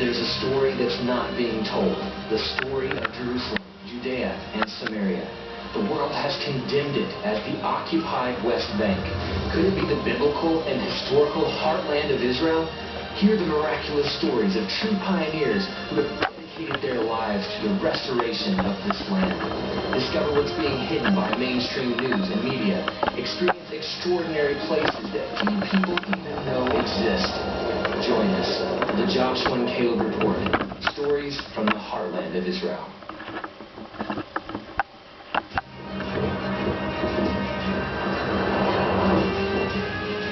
There's a story that's not being told. The story of Jerusalem, Judea, and Samaria. The world has condemned it as the occupied West Bank. Could it be the biblical and historical heartland of Israel? Hear the miraculous stories of true pioneers who have dedicated their lives to the restoration of this land. Discover what's being hidden by mainstream news and media. Experience extraordinary places that few people even know exist. Join us for the Joshua and Caleb Report, stories from the heartland of Israel.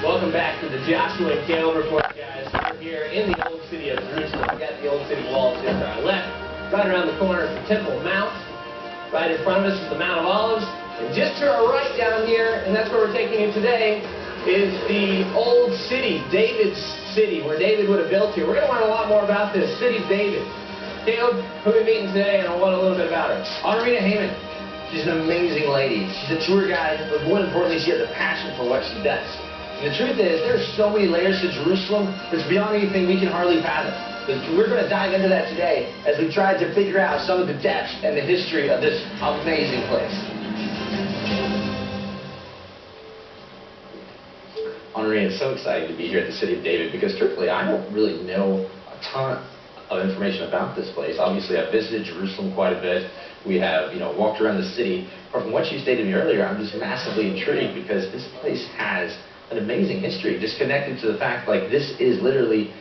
Welcome back to the Joshua and Caleb Report, guys. We're here in the old city of Jerusalem. We got the old city walls here to our left. Right around the corner is the Temple Mount. Right in front of us is the Mount of Olives. And just to our right down here, and that's where we're taking you today, is the old city, David's city, where David would have built here. We're going to learn a lot more about this city of David. Caleb, who are we meeting today, and I'll learn a little bit about her. Honorina Heyman. She's an amazing lady. She's a tour guide, but more importantly, she has a passion for what she does. And the truth is, there's so many layers to Jerusalem, it's beyond anything we can hardly fathom. But we're going to dive into that today as we try to figure out some of the depths and the history of this amazing place. Honorina, it's so exciting to be here at the City of David because, truthfully, I don't really know a ton of information about this place. Obviously, I've visited Jerusalem quite a bit. We have, walked around the city. But from what you stated to me earlier, I'm just massively intrigued because this place has an amazing history, just connected to the fact, like, this is literally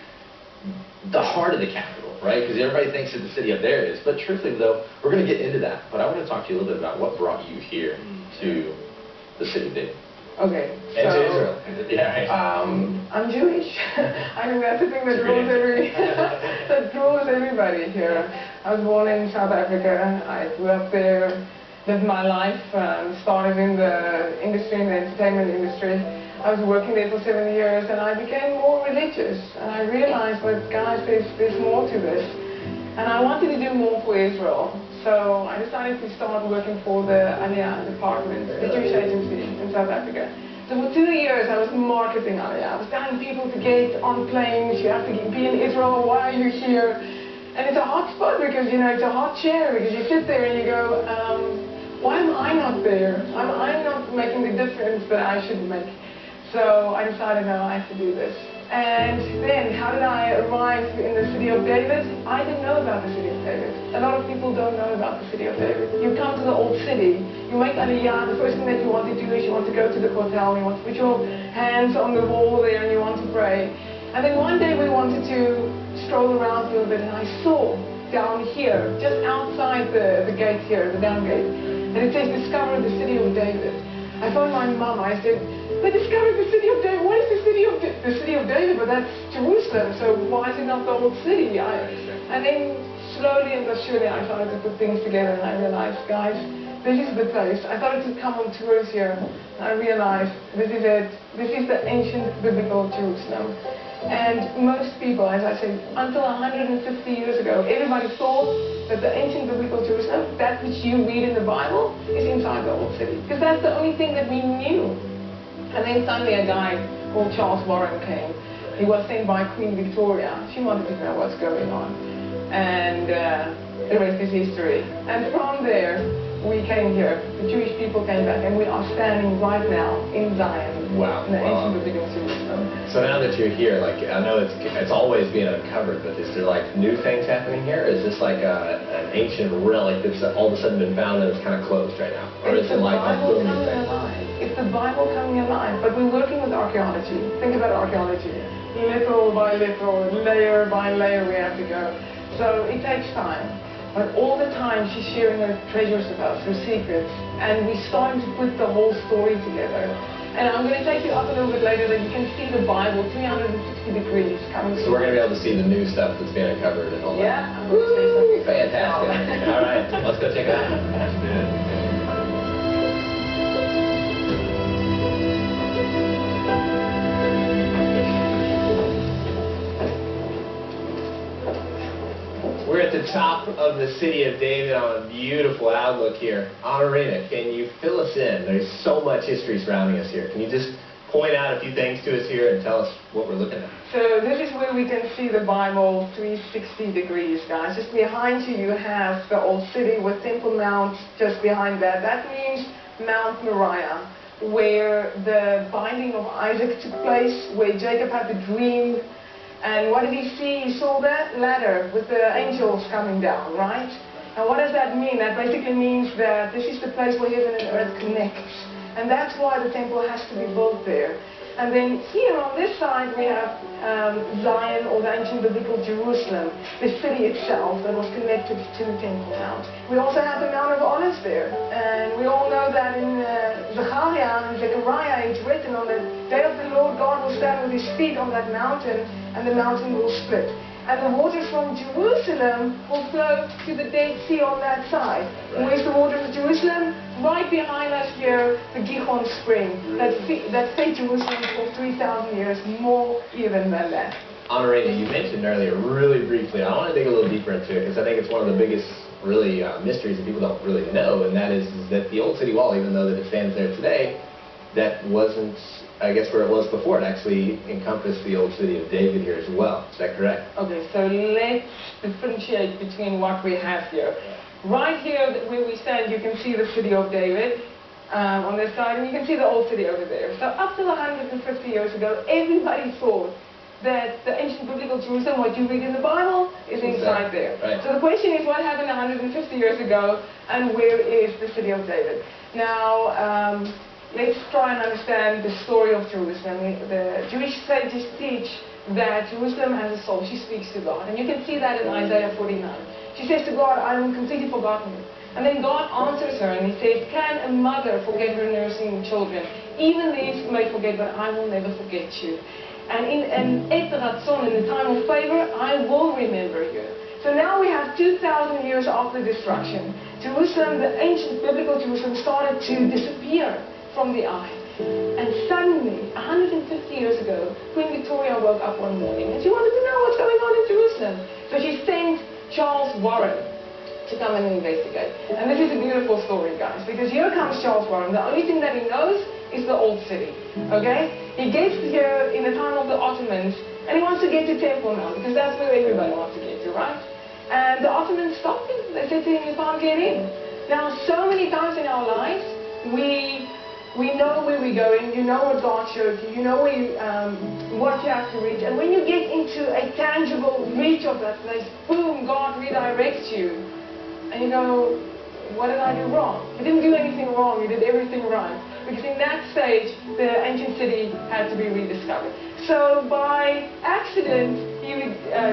the heart of the capital, right? Because everybody thinks that the city up there is. But truthfully, though, we're going to get into that. But I want to talk to you a little bit about what brought you here to the City of David. Okay, And to Israel. Yeah, right. I'm Jewish. I think that's the thing that draws everybody here. I was born in South Africa. I grew up there, lived my life, started in the industry, in the entertainment industry. I was working there for 7 years, and I became more religious. And I realized that, guys, there's more to this. And I wanted to do more for Israel. So I decided to start working for the Aliyah department, the Jewish agency in South Africa. So for 2 years I was marketing Aliyah. I was telling people to get on planes, you have to be in Israel, why are you here? And it's a hot spot because, it's a hot chair because you sit there and you go, why am I not there? I'm not making the difference that I should make. So I decided, no, I have to do this. And then, how did I arrive in the City of David? I didn't know about the City of David. A lot of people don't know about the City of David. You come to the old city, you make Aliyah, the first thing that you want to do is you want to go to the hotel, you want to put your hands on the wall there and you want to pray. And then one day we wanted to stroll around a little bit and I saw down here, just outside the gate here, the down gate, and it says, discover the City of David. I phoned my mum, I said, they discovered the City of David. What is the City of David? The City of David, but that's Jerusalem, so why is it not the old city? And then slowly and surely I started to put things together and I realized, guys, this is the place. I started to come on tours here and I realized this is it. This is the ancient biblical Jerusalem. And most people, as I said, until 150 years ago, everybody thought that the ancient biblical Jerusalem, that which you read in the Bible, is inside the old city. Because that's the only thing that we knew. And then suddenly a guy called Charles Warren came. He was sent by Queen Victoria. She wanted to know what's going on. And the rest is history. And from there, we came here. The Jewish people came back, and we are standing right now in Zion. Wow. In the ancient biblical Jerusalem. So now that you're here, like, I know it's always being uncovered, but is there like new things happening here? Is this like an ancient relic that's all of a sudden been found and it's kind of closed right now? Or is it like a booming thing? It's the Bible coming alive, but we're working with archaeology. Think about archaeology. Little by little, layer by layer we have to go. So it takes time. But all the time she's sharing her treasures with us, her secrets. And we're starting to put the whole story together. And I'm going to take you up a little bit later that you can see the Bible 360 degrees coming. So we're going to be able to see the new stuff that's being uncovered and all that. Yeah. I'm going to say something. Fantastic. All right, let's go check it out. Let's do it. We're at the top of the city of David on a beautiful outlook here. Honorina, can you fill us in? There's so much history surrounding us here. Can you just point out a few things to us here and tell us what we're looking at? So this is where we can see the Bible 360 degrees, guys. Just behind you, you have the old city with Temple Mount just behind that. That means Mount Moriah, where the binding of Isaac took place, where Jacob had the dream. And what did he see? He saw that ladder with the angels coming down, right? And what does that mean? That basically means that this is the place where heaven and earth connects. And that's why the temple has to be built there. And then here on this side we have Zion, or the ancient biblical Jerusalem, the city itself that was connected to the Temple Mount. We also have the Mount of Olives there. And we all know that in Zechariah and Zechariah it's written, on the day of the Lord God will stand with his feet on that mountain, and the mountain will split. And the waters from Jerusalem will flow to the Dead Sea on that side. Right. Where's the waters of Jerusalem? Right behind us here, the Gihon Spring. That fed Jerusalem for 3,000 years, more even than that. Honorina, you mentioned earlier, really briefly, I want to dig a little deeper into it, because I think it's one of the biggest, really, mysteries that people don't really know, and that is that the old city wall, even though that it stands there today, that wasn't, I guess, where it was before. It actually encompassed the old city of David here as well. Is that correct? Okay, so let's differentiate between what we have here. Right here where we stand, you can see the city of David on this side, and you can see the old city over there. So up to 150 years ago, everybody thought that the ancient biblical Jerusalem, what you read in the Bible, is inside there. Right. So the question is, what happened 150 years ago, and where is the city of David? Now, let's try and understand the story of Jerusalem. The Jewish sages teach that Jerusalem has a soul. She speaks to God. And you can see that in Isaiah 49. She says to God, I am completely forgotten. And then God answers her and he says, can a mother forget her nursing children? Even these may forget, but I will never forget you. And in Et Ratzon, in the time of favor, I will remember you. So now we have 2,000 years after destruction. Jerusalem, the ancient biblical Jerusalem, started to disappear from the eye. And suddenly, 150 years ago, Queen Victoria woke up one morning and she wanted to know what's going on in Jerusalem. So she sent Charles Warren to come and investigate. And this is a beautiful story, guys, because here comes Charles Warren. The only thing that he knows is the old city, okay? He gets here in the time of the Ottomans, and he wants to get to Temple Mount, because that's where everybody wants to get to, right? And the Ottomans stopped him. They said to him, you can't get in. Now, so many times in our lives, we know where we're going, you know what God showed you, you know where what you have to reach. And when you get into a tangible reach of that place, boom, God redirects you. And you go, what did I do wrong? You didn't do anything wrong, you did everything right. Because in that stage, the ancient city had to be rediscovered. So by accident, he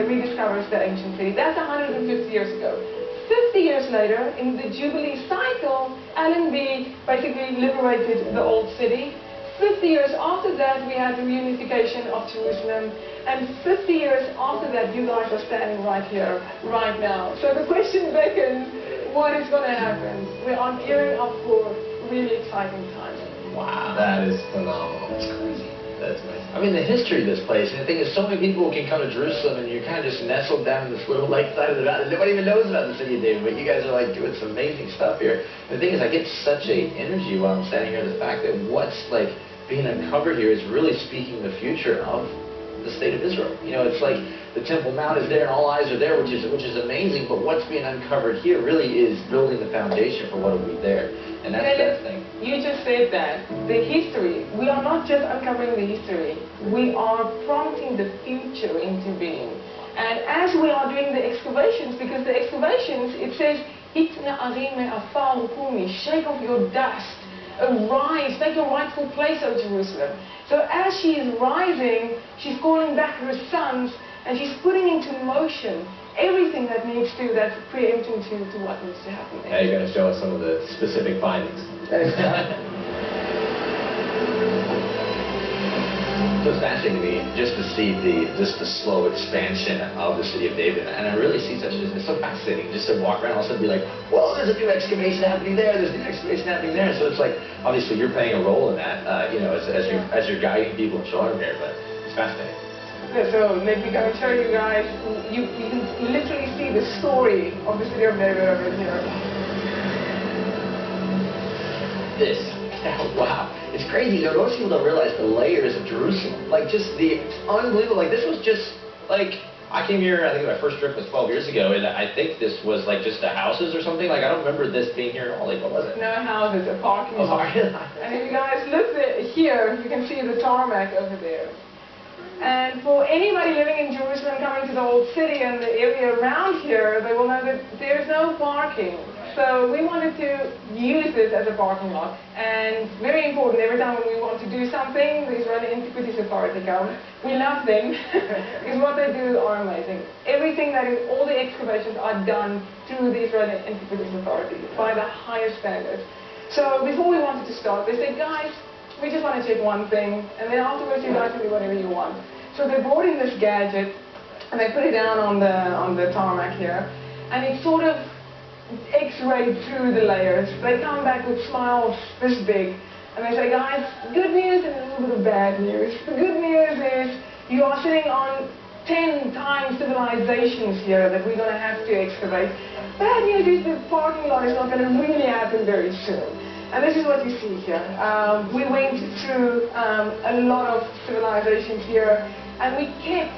rediscovers the ancient city. That's 150 years ago. 50 years later, in the Jubilee cycle, Allenby basically liberated the old city. 50 years after that, we had the reunification of Jerusalem. And 50 years after that, you guys are standing right here, right now. So the question beckons, what is going to happen? We are gearing up for really exciting times. Wow, that is phenomenal. That's crazy. That's amazing. I mean, the history of this place, and the thing is, so many people can come to Jerusalem, and you're kind of just nestled down in this little lakeside of the valley. Nobody even knows about the city of David, but you guys are like doing some amazing stuff here. And the thing is, I get such a energy while I'm standing here. The fact that what's like being uncovered here is really speaking the future of the state of Israel. You know, it's like the Temple Mount is there and all eyes are there, which is amazing, but what's being uncovered here really is building the foundation for what will be there. And that's that thing. You just said that. The history, we are not just uncovering the history, we are prompting the future into being. And as we are doing the excavations, because the excavations, it says, shake off your dust, arise, take your rightful place, O Jerusalem. So as she is rising, she's calling back her sons, and she's putting into motion everything that needs to, that's preempting to what needs to happen there. Now you're going to show us some of the specific findings. So it's fascinating to me just to see the slow expansion of the city of David, and I really see it's so fascinating just to walk around and all of a sudden be like, well, there's a new excavation happening there, there's a new excavation happening there. So it's like, obviously you're playing a role in that, as you're guiding people and showing them here, but it's fascinating. Yeah, so let me go and show you guys. You can literally see the story of the city of David over here. This. Wow. It's crazy. Most people don't realize the layers of Jerusalem. Like, just the unbelievable. Like, this was just, like, I came here, I think my first trip was 12 years ago, and I think this was, like, just the houses or something. Like, I don't remember this being here at all. Like, what was it? No houses, a parking lot. lot. And if you guys look here, you can see the tarmac over there. And for anybody living in Jerusalem coming to the old city and the area around here, they will know that there's no parking. So we wanted to use this as a parking lot. And very important, every time when we want to do something, the Israeli Antiquities Authority comes. We love them because what they do are amazing. Everything that is, all the excavations are done through the Israeli Antiquities Authority by the highest standards. So before we wanted to start, they said, guys, we just want to check one thing, and then afterwards you guys can do whatever you want. So they brought in this gadget, and they put it down on the tarmac here, and it sort of X-rayed through the layers. They come back with smiles this big, and they say, guys, good news and a little bit of bad news. The good news is you are sitting on 10 times civilizations here that we're going to have to excavate. Bad news is the parking lot is not going to really happen very soon. And this is what you see here. We went through a lot of civilizations here, and we kept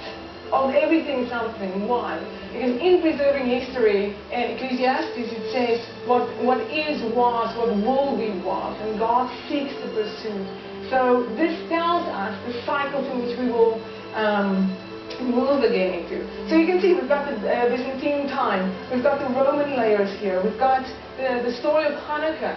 of everything something. Why? Because in preserving history, in Ecclesiastes it says, what is was, what will be was, and God seeks to pursue. So this tells us the cycles in which we will move again into. So you can see we've got the Byzantine time, we've got the Roman layers here, we've got the story of Hanukkah,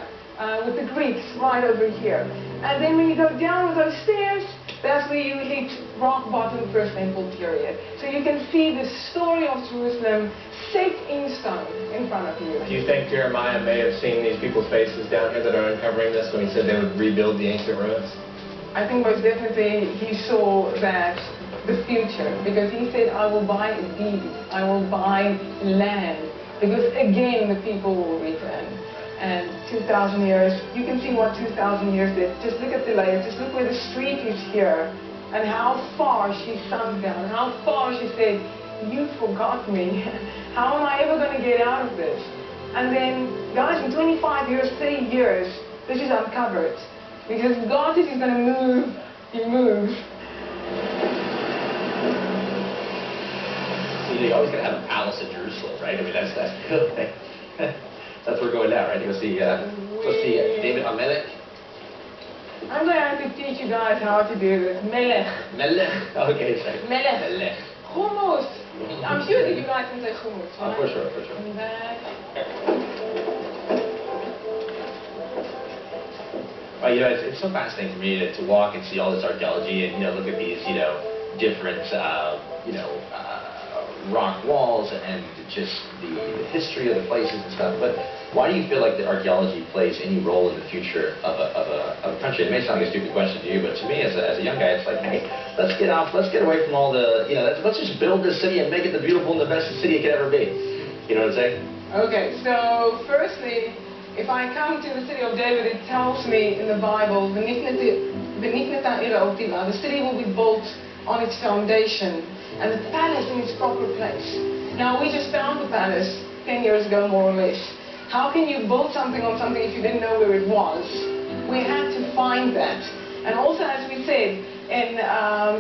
with the Greeks right over here. And then when you go down with those stairs, that's where you hit rock bottom First Temple period. So you can see the story of Jerusalem set in stone in front of you. Do you think Jeremiah may have seen these people's faces down here that are uncovering this when he said they would rebuild the ancient ruins? I think most definitely he saw that the future, because he said, I will buy a deed, I will buy land, because again the people will return. And 2,000 years, you can see what 2,000 years did. Just look at the layers, just look where the street is here, and how far she sunk down, how far she said, you forgot me. How am I ever going to get out of this? And then, guys, in 25 years, 30 years, this is uncovered. Because God says he's going to move, he moves. See, you always got to have a palace in Jerusalem, right? I mean, that's good. That's where we're going now, right? Go see David HaMelech. I'm going to have to teach you guys how to do this. Melech. Melech. Okay, sorry. Melech. Melech. Hummus. I'm sure that you guys can say hummus, right? Oh, for sure, for sure. And that. Well, it's so fascinating for me to walk and see all this archaeology and, look at these, different, rock walls and just the history of the places and stuff. But why do you feel like that archaeology plays any role in the future of a country? It may sound like a stupid question to you, but to me as a young guy, it's like, hey, let's get away from all the, let's just build this city and make it the beautiful and the best city it could ever be. You know what I'm saying? Okay, so firstly, if I come to the city of David, it tells me in the Bible, the city will be built on its foundation, and the palace in its proper place. Now, we just found the palace 10 years ago, more or less. How can you build something on something if you didn't know where it was? We had to find that. And also, as we said, in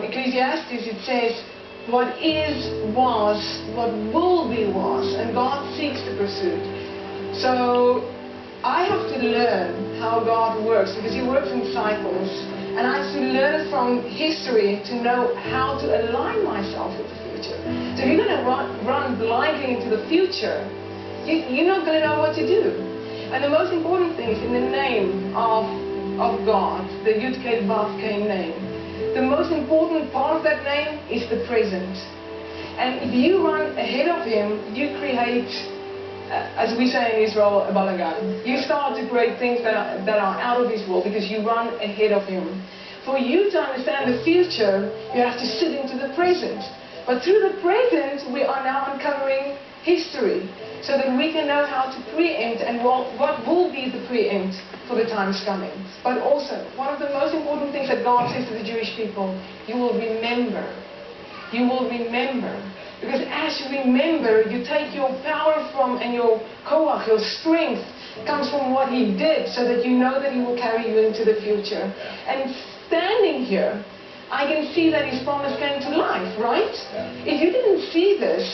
Ecclesiastes, it says, what is was, what will be was, and God seeks the pursuit. So, I have to learn how God works, because he works in cycles. And I have to learn from history to know how to align myself with the future. So if you're going to run blindly into the future, you're not going to know what to do. And the most important thing is in the name of God, the Yud Kei Vav Kei name. The most important part of that name is the present. And if you run ahead of him, you create, as we say in Israel, a balagan. You start to create things that are out of his will because you run ahead of him. For you to understand the future, you have to sit into the present. But through the present, we are now uncovering history so that we can know how to preempt and what will be the preempt for the times coming. But also, one of the most important things that God says to the Jewish people, you will remember. You will remember. Because as you remember, you take your power from, and your koach, your strength, comes from what he did, so that you know that he will carry you into the future. And standing here, I can see that his promise came to life, right? If you didn't see this,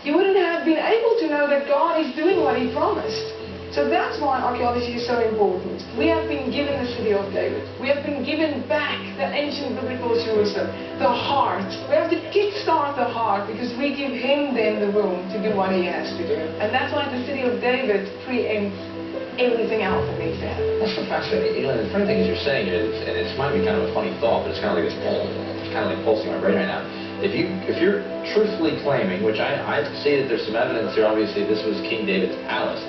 you wouldn't have been able to know that God is doing what he promised. So that's why archaeology is so important. We have been given the city of David. We have been given back the ancient biblical Jerusalem, the heart. We have to kickstart the heart because we give him then the room to do what he has to do. And that's why the city of David preempts everything else that needs to happen. That's so fascinating. You know, the funny thing is you're saying it, and it might be kind of a funny thought, but it's kind of like this pulse. It's kind of like pulsing my brain right now. If you're truthfully claiming, which I see that there's some evidence here, obviously this was King David's palace.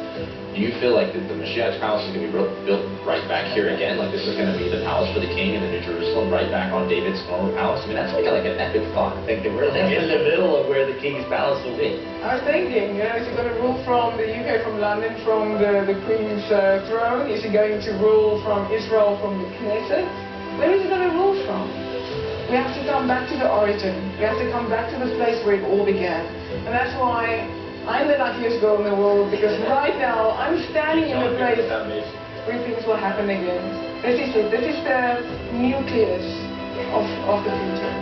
Do you feel like the Mashiach's palace is going to be built right back here again? Like this is going to be the palace for the king and the New Jerusalem right back on David's former palace? I mean, that's like an epic thought. Thinking we're like in the middle of where the king's palace will be. I was thinking, is he going to rule from the UK, from London, from the Queen's throne? Is he going to rule from Israel, from the Knesset? Where is he going to rule from? We have to come back to the origin. We have to come back to the place where it all began. And that's why I'm the luckiest girl in the world, because right now I'm standing in the place where things will happen again. This is it. This is the nucleus of the future.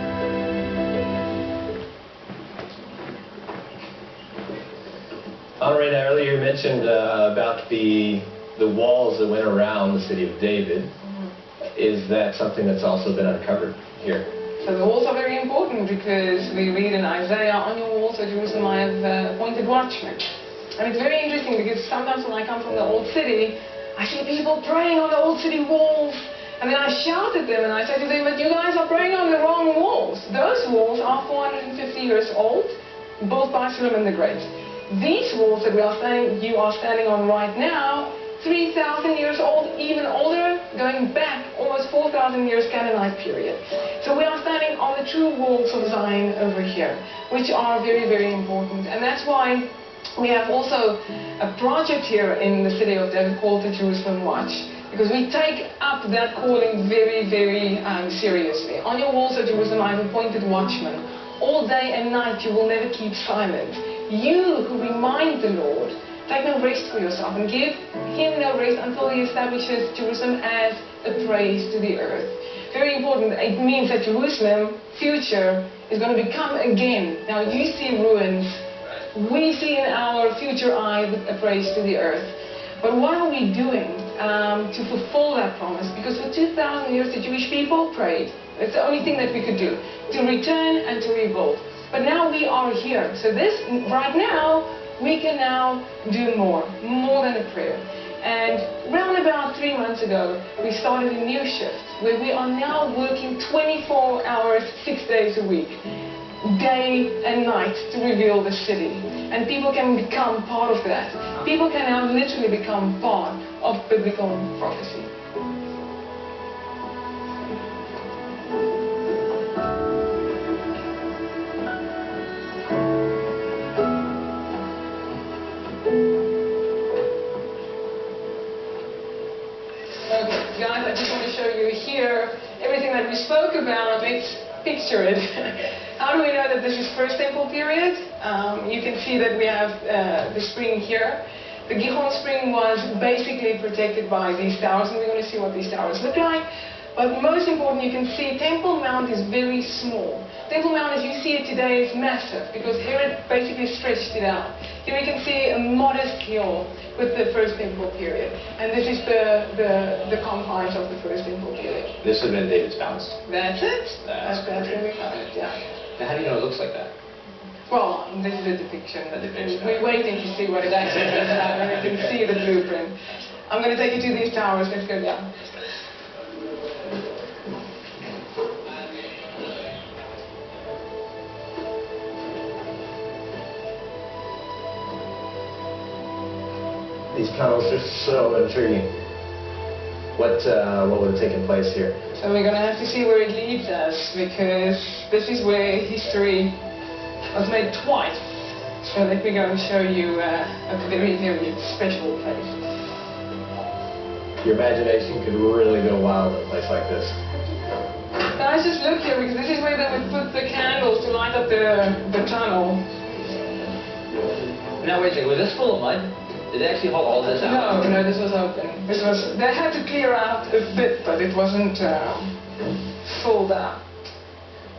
Alright, earlier you mentioned about the walls that went around the city of David. Is that something that's also been uncovered here? So the walls are very important because we read in Isaiah, on your walls, O Jerusalem, I have appointed watchmen. And it's very interesting because sometimes when I come from the old city, I see people praying on the old city walls. And then I shout at them and I say to them, but you guys are praying on the wrong walls. Those walls are 450 years old, built by Solomon the Great. These walls that you are standing on right now, 3,000 years old, even older, going back almost 4,000 years Canaanite period. So we are standing on the true walls of Zion over here, which are very, very important. And that's why we have also a project here in the city of David called the Jerusalem Watch, because we take up that calling very, very seriously. On your walls of Jerusalem, I have appointed watchmen. All day and night you will never keep silent. You who remind the Lord, take no rest for yourself and give him no rest until he establishes Jerusalem as a praise to the earth. Very important. It means that Jerusalem, future, is going to become again. Now you see ruins. We see in our future eye a praise to the earth. But what are we doing to fulfill that promise? Because for 2,000 years the Jewish people prayed. It's the only thing that we could do, to return and to rebuild. But now we are here. So this, right now, we can now do more than a prayer. And around about 3 months ago, we started a new shift where we are now working 24 hours, 6 days a week, day and night, to reveal the city. And people can become part of that. People can now literally become part of biblical prophecy. Guys, I just want to show you here everything that we spoke about. Let's picture it. How do we know that this is First Temple period? You can see that we have the spring here. The Gihon spring was basically protected by these towers, and we're going to see what these towers look like. But most important, you can see Temple Mount is very small. Temple Mount, as you see it today, is massive because Herod basically stretched it out. Here you can see a modest hill with the First Temple period. And this is the confines of the First Temple period. This would have been David's palace. That's it. That's where we found it, yeah. Now, how do you know it looks like that? Well, this is a depiction. Okay. We're waiting to see what it actually looks like, and you can see the blueprint. I'm going to take you to these towers. Let's go down. These tunnels are so intriguing. What would have taken place here? So we're going to have to see where it leads us, because this is where history was made twice. So let me go and show you a very, very special place. Your imagination could really go wild in a place like this. Guys, just look here, because this is where they would put the candles to light up the tunnel. Now wait a second, was this full of mud? Did they actually haul all this out? No, this was open. They had to clear out a bit, but it wasn't filled up.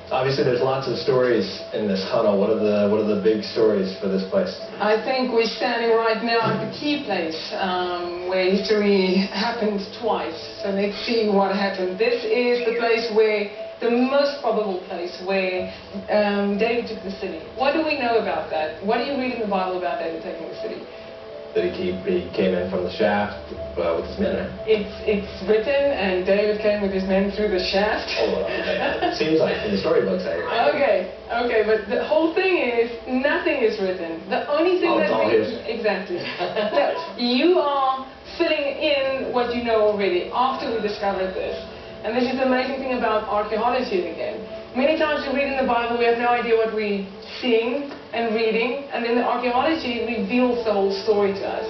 Obviously, there's lots of stories in this tunnel. What are the big stories for this place? I think we're standing right now at the key place where history happened twice. So let's see what happened. This is the place where, the most probable place where David took the city. What do we know about that? What do you read in the Bible about David taking the city? That he came in from the shaft with his men, right? It's written, and David came with his men through the shaft. Oh, okay. It seems like in the storybooks. Okay, but the whole thing is, nothing is written. The only thing that exactly. No, you are filling in what you know already after we discovered this. And this is the amazing thing about archaeology again. Many times we read in the Bible, we have no idea what we're seeing and reading, and then the archaeology reveals the whole story to us.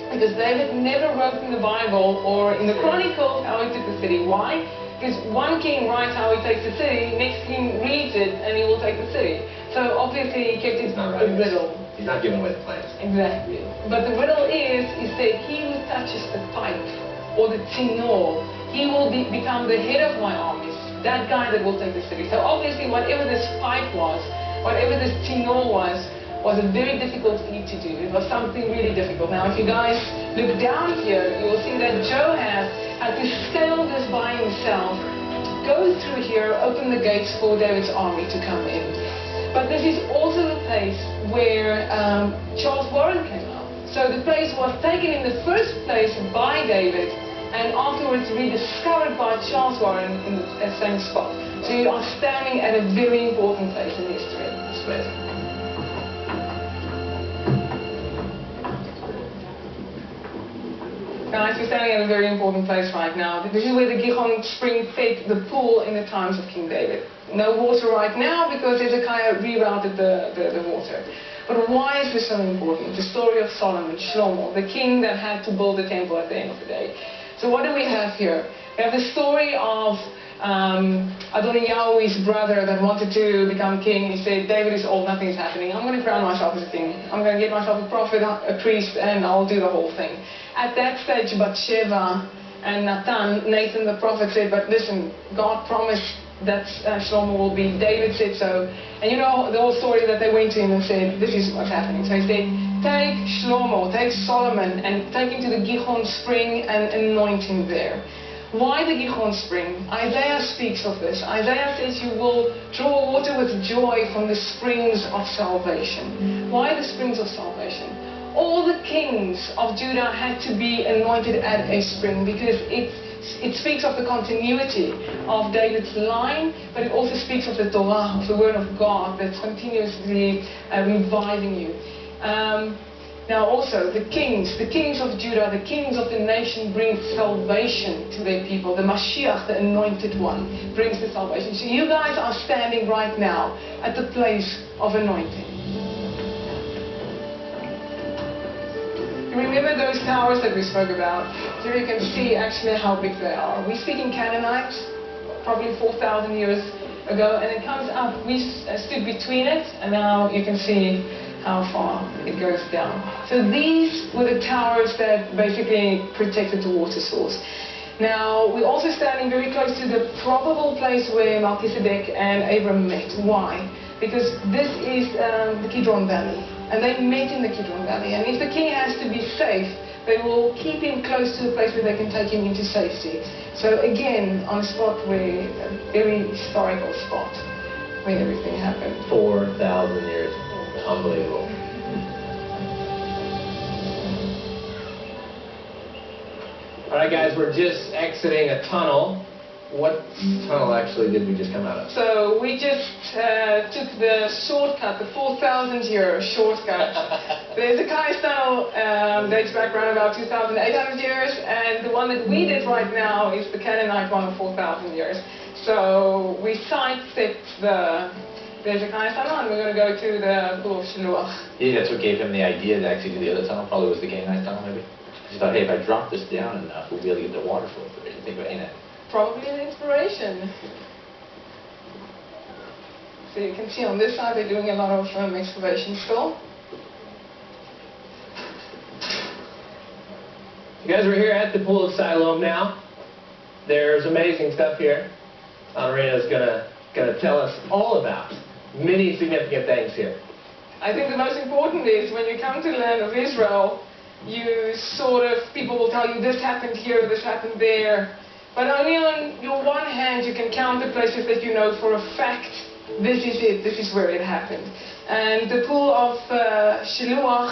Because David never wrote in the Bible or in the Chronicles how he took the city. Why? Because one king writes how he takes the city, next king reads it, and he will take the city. So obviously he kept it a riddle. He's not giving away the plans. Exactly. But the riddle is that he who touches the pipe or the tzinor, he will become the head of my armies. That guy that will take the city. So obviously whatever this pipe was, whatever this tzinor was a very difficult feat to do. It was something really difficult. Now if you guys look down here, you will see that Joab had to scale this by himself, go through here, open the gates for David's army to come in. But this is also the place where Charles Warren came up. So the place was taken in the first place by David, and afterwards rediscovered by Charles Warren in the same spot. So you are standing at a very important place in history. Guys, we're standing at a very important place right now. This is where the Gihon spring fed the pool in the times of King David. No water right now because Hezekiah rerouted the water. But why is this so important? The story of Solomon, Shlomo, the king that had to build the temple at the end of the day. So what do we have here? We have the story of Adoniyahu, his brother, that wanted to become king. He said, David is old, nothing is happening. I'm going to crown myself as a king. I'm going to get myself a prophet, a priest, and I'll do the whole thing. At that stage, Bathsheba and Nathan the prophet said, but listen, God promised that Shlomo will be. David said so. And you know the whole story that they went to him and said, this is what's happening. So he said, take Shlomo, take Solomon, and take him to the Gihon spring and anoint him there. Why the Gihon spring? Isaiah speaks of this. Isaiah says you will draw water with joy from the springs of salvation. Why the springs of salvation? All the kings of Judah had to be anointed at a spring because it speaks of the continuity of David's line, but it also speaks of the Torah, of the Word of God that's continuously reviving you. Now also, the kings of Judah, the kings of the nation bring salvation to their people. The Mashiach, the anointed one, brings the salvation. So you guys are standing right now at the place of anointing. Remember those towers that we spoke about? Here you can see actually how big they are. We're speaking Canaanites, probably 4,000 years ago, and it comes up. We stood between it, and now you can see how far it goes down. So these were the towers that basically protected the water source. Now, we're also standing very close to the probable place where Melchizedek and Abram met. Why? Because this is the Kidron Valley, and they met in the Kidron Valley. And if the king has to be safe, they will keep him close to the place where they can take him into safety. So again, on a spot where, a very historical spot, where everything happened. 4,000 years. Unbelievable. All right, guys, we're just exiting a tunnel. What tunnel actually did we just come out of? So we just took the shortcut, the 4,000-year shortcut The Hezekiah tunnel dates back around about 2,800 years, and the one that we did right now is the Canaanite one of 4,000 years. So we sidestepped the Hezekiah tunnel, and we're going to go to the pool of Shiloh. Yeah, that's what gave him the idea to actually do the other tunnel. Probably was the Canaanite tunnel, maybe. He thought, hey, if I drop this down enough, we'll be able to get the water flow through it. You think about Probably an inspiration. So you can see on this side they're doing a lot of excavation still. You guys, we're here at the Pool of Siloam now. There's amazing stuff here. Arena's gonna tell us all about many significant things here. I think the most important is when you come to the land of Israel, people will tell you this happened here, this happened there. But only on your one hand you can count the places that you know for a fact, this is it, this is where it happened. And the pool of Shiloh,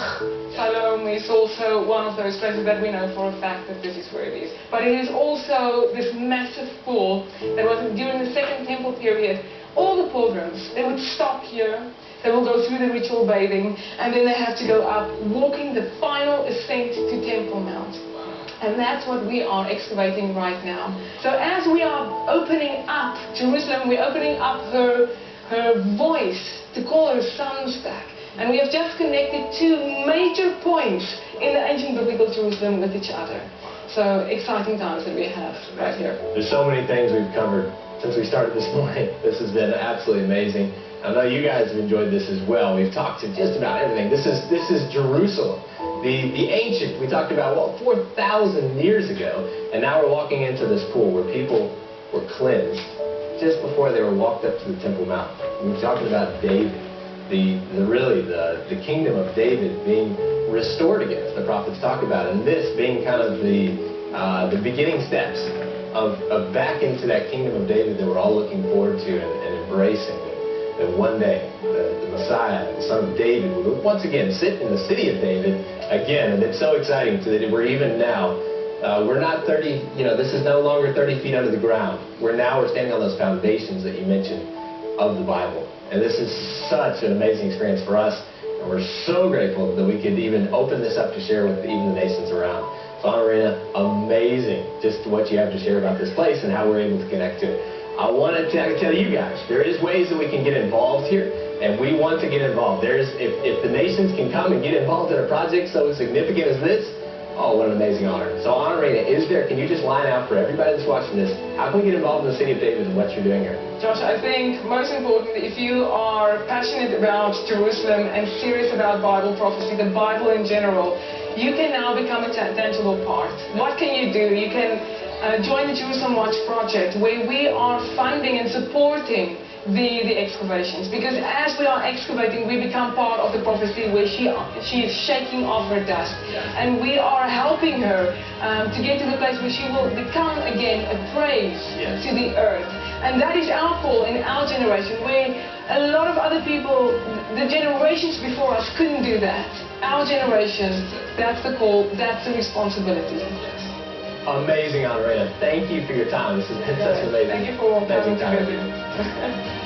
Siloam, is also one of those places that we know for a fact that this is where it is. But it is also this massive pool that was during the Second Temple period. All the pilgrims, they would stop here, they will go through the ritual bathing, and then they have to go up, walking the final ascent to Temple Mount. And that's what we are excavating right now. So as we are opening up Jerusalem, we're opening up her voice to call her sons back. And we have just connected two major points in the ancient biblical Jerusalem with each other. So exciting times that we have right here. There's so many things we've covered since we started this morning. This has been absolutely amazing. I know you guys have enjoyed this as well. We've talked to just about everything. This is Jerusalem. The ancient, we talked about, 4,000 years ago, and now we're walking into this pool where people were cleansed just before they were walked up to the Temple Mount. We're talking about David, the kingdom of David being restored again, as the prophets talk about, and this being kind of the beginning steps of back into that kingdom of David that we're all looking forward to and embracing. That one day the Messiah, the son of David, will once again sit in the city of David again, and it's so exciting that we're even now. We're not 30, this is no longer 30 feet under the ground. We're standing on those foundations that you mentioned of the Bible. And this is such an amazing experience for us. And we're so grateful that we could even open this up to share with even the nations around. So, Anna, amazing just what you have to share about this place and how we're able to connect to it. I wanted to tell you guys, there is ways that we can get involved here. And we want to get involved. If the nations can come and get involved in a project so significant as this, oh, what an amazing honor. So, Honorina, can you just line out for everybody that's watching this, how can we get involved in the city of David and what you're doing here? Josh, I think most important, if you are passionate about Jerusalem and serious about Bible prophecy, the Bible in general, you can now become a tangible part. What can you do? You can join the Jerusalem Watch Project, where we are funding and supporting the excavations, because as we are excavating we become part of the prophecy where she is shaking off her dust, and we are helping her to get to the place where she will become again a praise to the earth. And that is our call in our generation, where a lot of other people, the generations before us, couldn't do that. Our generation, that's the call, that's the responsibility. Amazing, Andrea. Thank you for your time. This has been such an amazing, Thank you for amazing coming to visit.